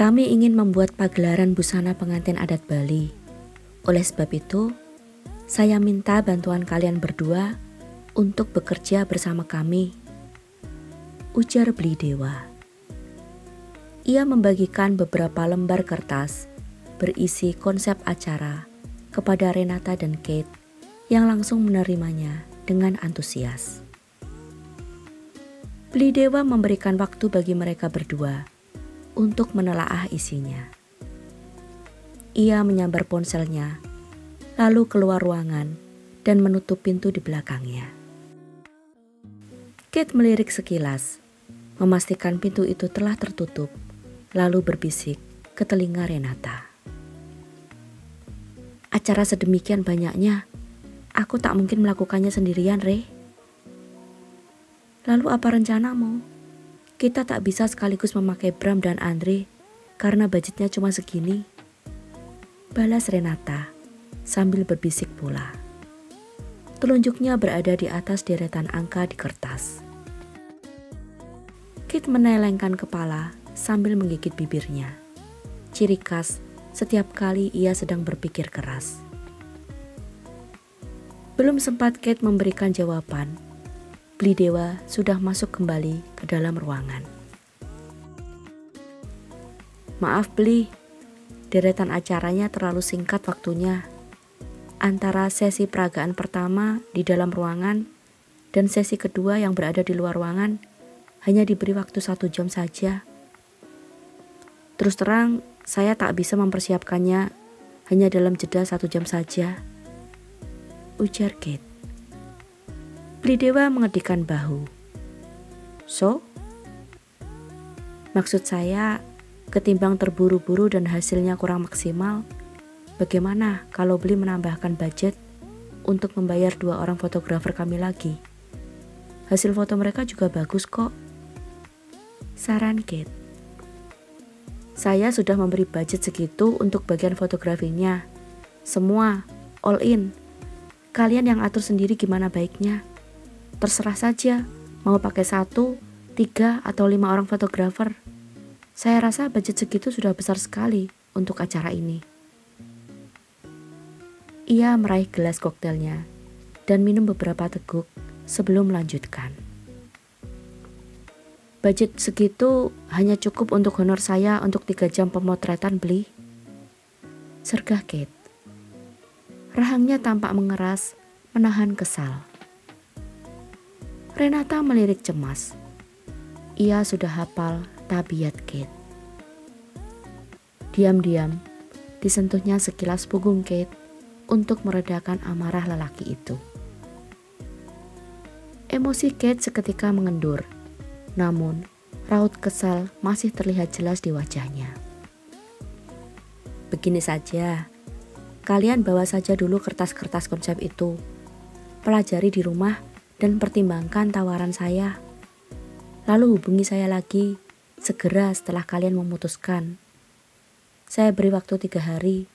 Kami ingin membuat pagelaran busana pengantin adat Bali. Oleh sebab itu, saya minta bantuan kalian berdua untuk bekerja bersama kami, ujar Beli Dewa. Ia membagikan beberapa lembar kertas berisi konsep acara kepada Renata dan Kate yang langsung menerimanya dengan antusias. Beli Dewa memberikan waktu bagi mereka berdua untuk menelaah isinya. Ia menyambar ponselnya, lalu keluar ruangan dan menutup pintu di belakangnya. Kate melirik sekilas, memastikan pintu itu telah tertutup, lalu berbisik ke telinga Renata. Acara sedemikian banyaknya, aku tak mungkin melakukannya sendirian, Re. Lalu apa rencanamu? Kita tak bisa sekaligus memakai Bram dan Andre karena budgetnya cuma segini. Balas Renata sambil berbisik pula. Telunjuknya berada di atas deretan angka di kertas. Kate menelengkan kepala sambil menggigit bibirnya. Ciri khas setiap kali ia sedang berpikir keras. Belum sempat Kate memberikan jawaban, Beli Dewa sudah masuk kembali ke dalam ruangan. Maaf Beli, deretan acaranya terlalu singkat waktunya. Antara sesi peragaan pertama di dalam ruangan dan sesi kedua yang berada di luar ruangan hanya diberi waktu 1 jam saja. Terus terang, saya tak bisa mempersiapkannya hanya dalam jeda 1 jam saja, ujar Kate. Beli Dewa mengedikkan bahu. So? Maksud saya, ketimbang terburu-buru dan hasilnya kurang maksimal, bagaimana kalau Beli menambahkan budget untuk membayar 2 orang fotografer kami lagi? Hasil foto mereka juga bagus kok, saran Kate. Saya sudah memberi budget segitu untuk bagian fotografinya. Semua, all in. Kalian yang atur sendiri gimana baiknya. Terserah saja, mau pakai 1, 3, atau 5 orang fotografer. Saya rasa budget segitu sudah besar sekali untuk acara ini. Ia meraih gelas koktelnya dan minum beberapa teguk sebelum melanjutkan. Budget segitu hanya cukup untuk honor saya untuk 3 jam pemotretan Beli, sergah Kate. Rahangnya tampak mengeras, menahan kesal. Renata melirik cemas. Ia sudah hafal tabiat Kate. Diam-diam, disentuhnya sekilas punggung Kate untuk meredakan amarah lelaki itu. Emosi Kate seketika mengendur, namun raut kesal masih terlihat jelas di wajahnya. Begini saja, kalian bawa saja dulu kertas-kertas konsep itu. Pelajari di rumah dan pertimbangkan tawaran saya. Lalu hubungi saya lagi segera setelah kalian memutuskan. Saya beri waktu 3 hari.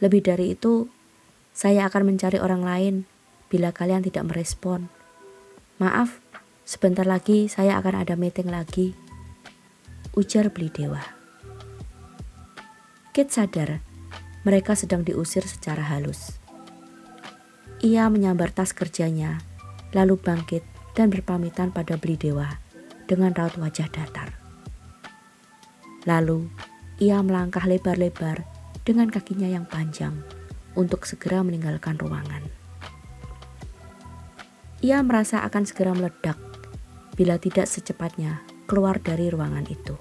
Lebih dari itu, saya akan mencari orang lain bila kalian tidak merespon. Maaf, sebentar lagi saya akan ada meeting lagi, ujar Beli Dewa. Kate sadar mereka sedang diusir secara halus. Ia menyambar tas kerjanya, lalu bangkit dan berpamitan pada Beli Dewa dengan raut wajah datar. Lalu ia melangkah lebar-lebar dengan kakinya yang panjang untuk segera meninggalkan ruangan. Ia merasa akan segera meledak bila tidak secepatnya keluar dari ruangan itu.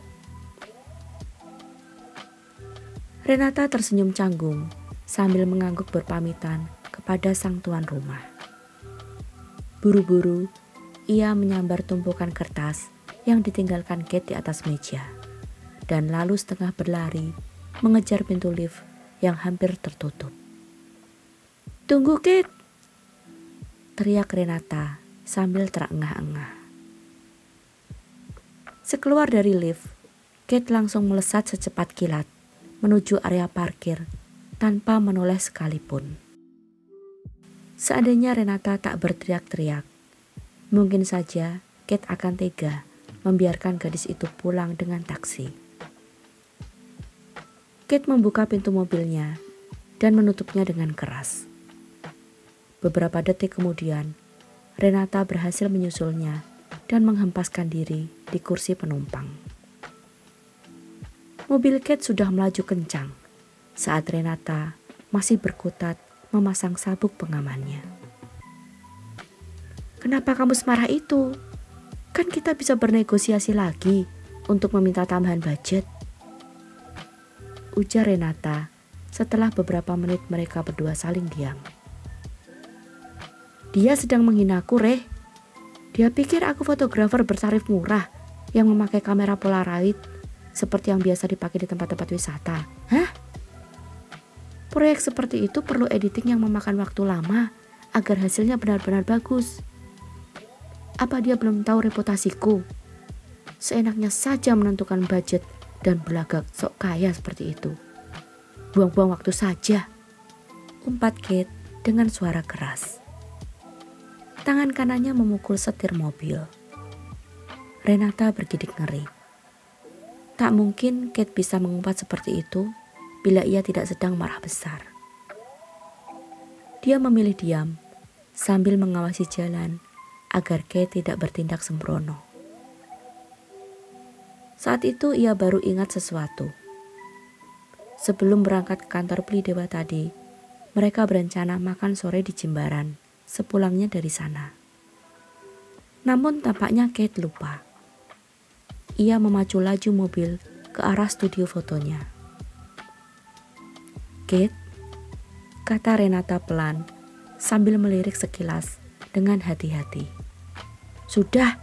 Renata tersenyum canggung sambil mengangguk berpamitan kepada sang tuan rumah. Buru-buru, ia menyambar tumpukan kertas yang ditinggalkan Kate di atas meja, dan lalu setengah berlari mengejar pintu lift yang hampir tertutup. Tunggu Kate! Teriak Renata sambil terengah-engah. Sekeluar dari lift, Kate langsung melesat secepat kilat menuju area parkir tanpa menoleh sekalipun. Seandainya Renata tak berteriak-teriak, mungkin saja Kate akan tega membiarkan gadis itu pulang dengan taksi. Kate membuka pintu mobilnya dan menutupnya dengan keras. Beberapa detik kemudian, Renata berhasil menyusulnya dan menghempaskan diri di kursi penumpang. Mobil Kate sudah melaju kencang saat Renata masih berkutat memasang sabuk pengamannya. "Kenapa kamu semarah itu? Kan kita bisa bernegosiasi lagi untuk meminta tambahan budget," ujar Renata setelah beberapa menit mereka berdua saling diam. "Dia sedang menghinaku, Reh. Dia pikir aku fotografer bertarif murah yang memakai kamera Polaroid seperti yang biasa dipakai di tempat-tempat wisata. Hah? Proyek seperti itu perlu editing yang memakan waktu lama agar hasilnya benar-benar bagus. Apa dia belum tahu reputasiku? Seenaknya saja menentukan budget dan berlagak sok kaya seperti itu. Buang-buang waktu saja," umpat Kate dengan suara keras. Tangan kanannya memukul setir mobil. Renata bergidik ngeri. Tak mungkin Kate bisa mengumpat seperti itu bila ia tidak sedang marah besar. Dia memilih diam sambil mengawasi jalan agar Kate tidak bertindak sembrono. Saat itu ia baru ingat sesuatu. Sebelum berangkat ke kantor Plidewa tadi, mereka berencana makan sore di Jimbaran sepulangnya dari sana. Namun tampaknya Kate lupa. Ia memacu laju mobil ke arah studio fotonya. "Kate," kata Renata pelan sambil melirik sekilas dengan hati-hati. "Sudah,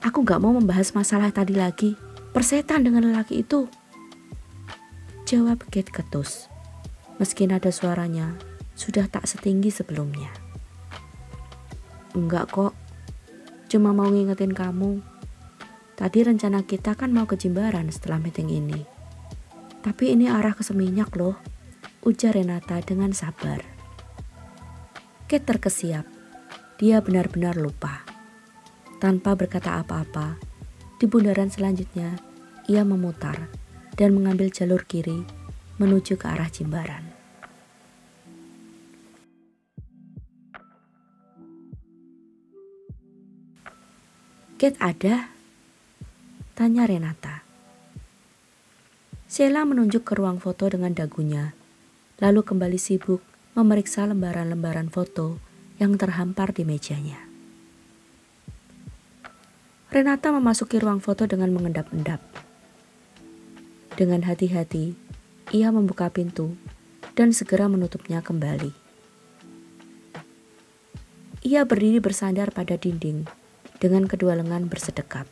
aku gak mau membahas masalah tadi lagi. Persetan dengan lelaki itu," jawab Kate ketus. Meski nada suaranya sudah tak setinggi sebelumnya. "Enggak kok, cuma mau ngingetin kamu. Tadi rencana kita kan mau ke Jimbaran setelah meeting ini. Tapi ini arah ke Seminyak loh," ujar Renata dengan sabar. Kate terkesiap. Dia benar-benar lupa. Tanpa berkata apa-apa, di bundaran selanjutnya ia memutar dan mengambil jalur kiri menuju ke arah Jimbaran. "Kate ada?" tanya Renata. Sheila menunjuk ke ruang foto dengan dagunya, lalu kembali sibuk memeriksa lembaran-lembaran foto yang terhampar di mejanya. Renata memasuki ruang foto dengan mengendap-endap. Dengan hati-hati, ia membuka pintu dan segera menutupnya kembali. Ia berdiri bersandar pada dinding dengan kedua lengan bersedekap.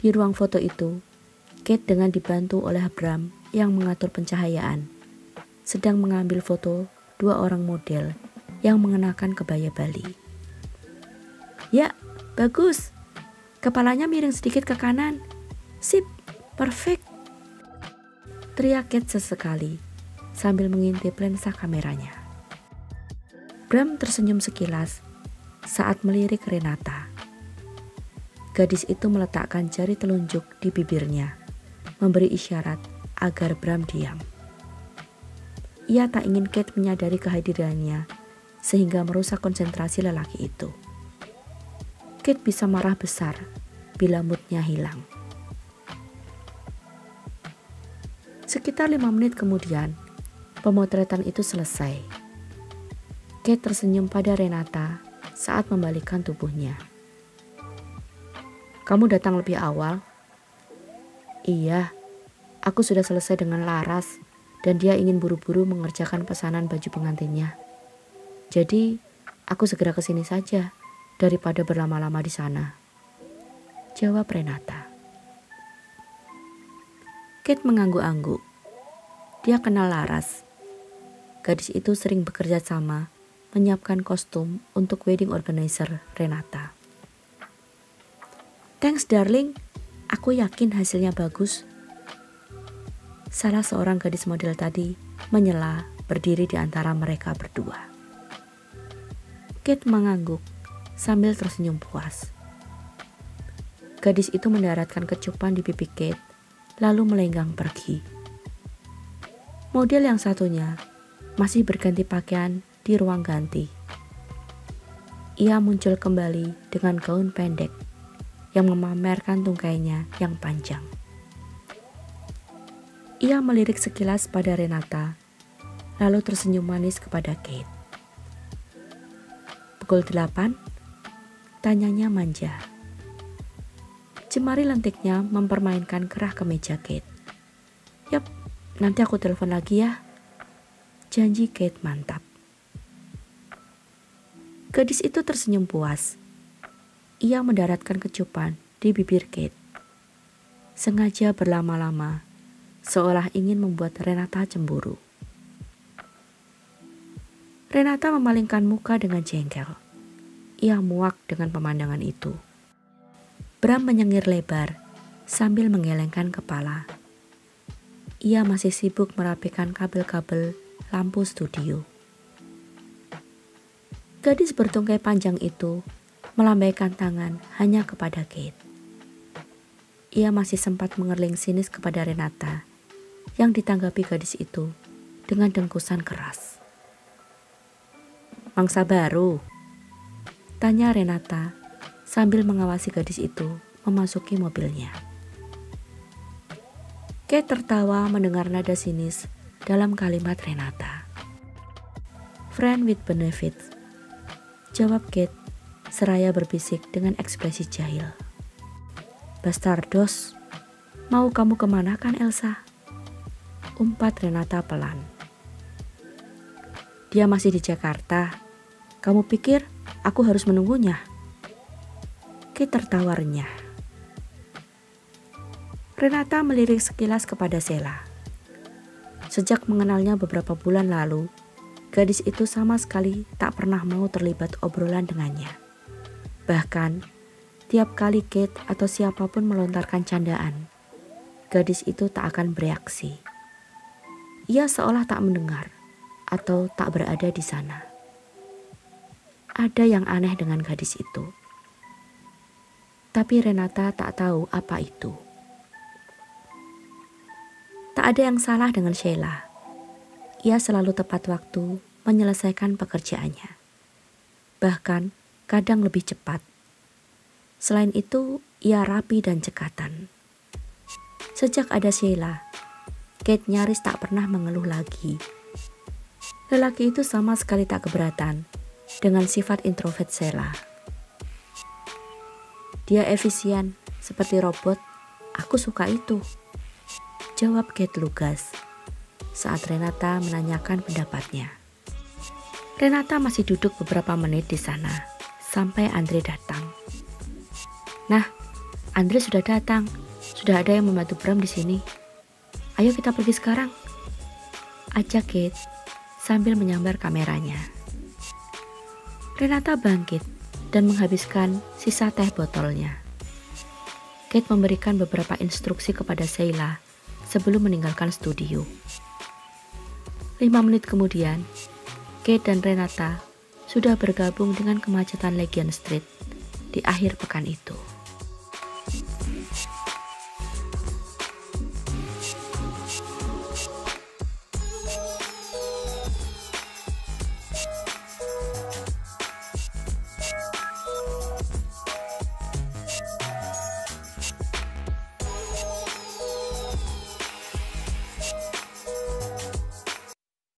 Di ruang foto itu, Kate dengan dibantu oleh Bram yang mengatur pencahayaan, sedang mengambil foto dua orang model yang mengenakan kebaya Bali. "Ya, bagus. Kepalanya miring sedikit ke kanan. Sip, perfect," teriak Kate sesekali sambil mengintip lensa kameranya. Bram tersenyum sekilas saat melirik Renata. Gadis itu meletakkan jari telunjuk di bibirnya, memberi isyarat agar Bram diam. Ia tak ingin Kate menyadari kehadirannya sehingga merusak konsentrasi lelaki itu. Kate bisa marah besar bila moodnya hilang. Sekitar 5 menit kemudian, pemotretan itu selesai. Kate tersenyum pada Renata saat membalikkan tubuhnya. "Kamu datang lebih awal?" "Iya, aku sudah selesai dengan Laras dan dia ingin buru-buru mengerjakan pesanan baju pengantinnya. Jadi, aku segera ke sini saja daripada berlama-lama di sana," jawab Renata. Kate mengangguk-angguk. Dia kenal Laras. Gadis itu sering bekerja sama menyiapkan kostum untuk wedding organizer Renata. "Thanks darling, aku yakin hasilnya bagus," salah seorang gadis model tadi menyela berdiri di antara mereka berdua. Kate mengangguk sambil tersenyum puas. Gadis itu mendaratkan kecupan di pipi Kate lalu melenggang pergi. Model yang satunya masih berganti pakaian di ruang ganti. Ia muncul kembali dengan gaun pendek yang memamerkan tungkainya yang panjang. Ia melirik sekilas pada Renata, lalu tersenyum manis kepada Kate. Pukul 8, tanyanya manja. Jemari lentiknya mempermainkan kerah kemeja Kate. Yap, nanti aku telepon lagi ya. Janji Kate mantap. Gadis itu tersenyum puas. Ia mendaratkan kecupan di bibir Kate. Sengaja berlama-lama, seolah ingin membuat Renata cemburu. Renata memalingkan muka dengan jengkel. Ia muak dengan pemandangan itu. Bram menyengir lebar sambil menggelengkan kepala. Ia masih sibuk merapikan kabel-kabel lampu studio. Gadis bertungkai panjang itu melambaikan tangan hanya kepada Kate. Ia masih sempat mengerling sinis kepada Renata yang ditanggapi gadis itu dengan dengkusan keras. "Mangsa baru?" tanya Renata sambil mengawasi gadis itu memasuki mobilnya. Kate tertawa mendengar nada sinis dalam kalimat Renata. "Friend with benefits," jawab Kate seraya berbisik dengan ekspresi jahil. "Bastardos, mau kamu kemana kan Elsa?" umpat Renata pelan. "Dia masih di Jakarta. Kamu pikir aku harus menunggunya?" Kate tertawa renyah. Renata melirik sekilas kepada Sheila. Sejak mengenalnya beberapa bulan lalu, gadis itu sama sekali tak pernah mau terlibat obrolan dengannya. Bahkan, tiap kali Kate atau siapapun melontarkan candaan, gadis itu tak akan bereaksi. Ia seolah tak mendengar atau tak berada di sana. Ada yang aneh dengan gadis itu. Tapi Renata tak tahu apa itu. Tak ada yang salah dengan Sheila. Ia selalu tepat waktu menyelesaikan pekerjaannya. Bahkan kadang lebih cepat. Selain itu, ia rapi dan cekatan. Sejak ada Sheila, Kate nyaris tak pernah mengeluh lagi. Lelaki itu sama sekali tak keberatan dengan sifat introvert Sheila. "Dia efisien, seperti robot. Aku suka itu," jawab Kate lugas saat Renata menanyakan pendapatnya. Renata masih duduk beberapa menit di sana sampai Andre datang. "Nah, Andre sudah datang. Sudah ada yang membantu Bram di sini. Ayo kita pergi sekarang," ajak Kate sambil menyambar kameranya. Renata bangkit dan menghabiskan sisa teh botolnya. Kate memberikan beberapa instruksi kepada Sheila sebelum meninggalkan studio. 5 menit kemudian, Kate dan Renata sudah bergabung dengan kemacetan Legion Street di akhir pekan itu.